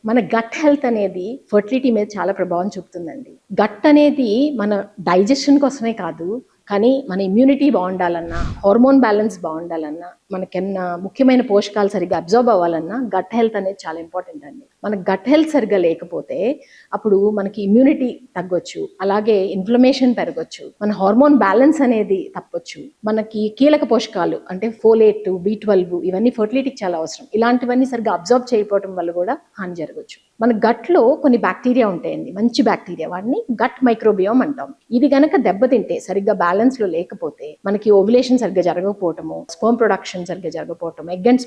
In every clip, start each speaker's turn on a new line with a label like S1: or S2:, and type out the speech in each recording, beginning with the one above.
S1: మన gut health అనేది fertility మీద చాలా ప్రభావం చూపుతుందండి. గట్ అనేది మన డైజెషన్ కోసమే కాదు, కానీ మన ఇమ్యూనిటీ బాగుండాలన్నా, హార్మోన్ బ్యాలెన్స్ బాగుండాలన్నా, మనకన్నా ముఖ్యమైన పోషకాలు సరిగ్గా అబ్జర్వ్ అవ్వాలన్నా గట్ హెల్త్ అనేది చాలా ఇంపార్టెంట్ అండి. మన గట్ హెల్త్ సరిగ్గా లేకపోతే అప్పుడు మనకి ఇమ్యూనిటీ తగ్గొచ్చు, అలాగే ఇన్ఫ్లమేషన్ పెరగొచ్చు, మన హార్మోన్ బ్యాలెన్స్ అనేది తప్పొచ్చు. మనకి కీలక పోషకాలు అంటే ఫోలేట్, B12 ఇవన్నీ ఫర్టిలిటీకి చాలా అవసరం. ఇలాంటివన్నీ సరిగ్గా అబ్జర్వ్ చేయకపోవడం వల్ల కూడా హాని జరగవచ్చు. మన గట్లో కొన్ని బ్యాక్టీరియా ఉంటాయండి, మంచి బ్యాక్టీరియా, వాటిని గట్ మైక్రోబియోమ్ అంటాం. ఇది గనక దెబ్బతింటే, సరిగ్గా బ్యాలెన్స్ లో లేకపోతే మనకి ఓవ్యులేషన్ సరిగ్గా జరగకపోవటము, స్పర్మ్ ప్రొడక్షన్ సరిగ్గా జరగకపోవటం, ఎగ్ అండ్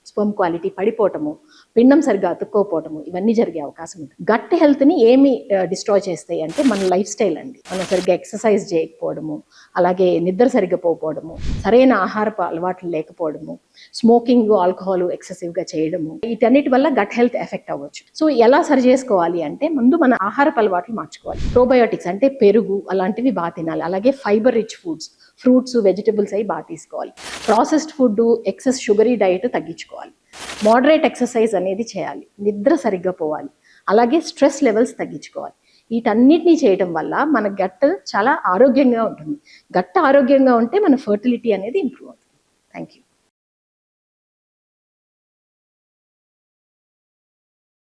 S1: స్పర్మ్ క్వాలిటీ పడిపోవటము, పిండం సరిగ్గా అతుక్కోపోవటము, ఇవన్నీ జరిగే అవకాశం ఉంది. గట్ హెల్త్ ని ఏమి డిస్ట్రాయ్ చేస్తాయి అంటే మన లైఫ్ స్టైల్ అండి. మనం సరిగ్గా ఎక్సర్సైజ్ చేయకపోవడము, అలాగే నిద్ర సరిగ్గా పోకపోవడము, సరైన ఆహారపు అలవాట్లు లేకపోవడము, స్మోకింగ్, ఆల్కహాల్ ఎక్సెసివ్ గా చేయడము, వీటన్నిటి వల్ల గట్ హెల్త్ ఎఫెక్ట్ అవ్వచ్చు. సో ఎలా సరి చేసుకోవాలి అంటే ముందు మన ఆహారపు అలవాట్లు మార్చుకోవాలి. ప్రోబయోటిక్స్ అంటే పెరుగు అలాంటివి బాగా తినాలి, అలాగే fibre rich foods, fruits, vegetables అవి బాగా తీసుకోవాలి. Processed food, excess sugary diet తగ్గించుకోవాలి. మోడరేట్ ఎక్సర్సైజ్ అనేది చేయాలి, నిద్ర సరిగ్గా పోవాలి, అలాగే స్ట్రెస్ లెవెల్స్ తగ్గించుకోవాలి. వీటన్నిటినీ చేయడం వల్ల మన గట్ చాలా ఆరోగ్యంగా ఉంటుంది. గట్ ఆరోగ్యంగా ఉంటే మన ఫర్టిలిటీ అనేది ఇంప్రూవ్ అవుతుంది. Thank you.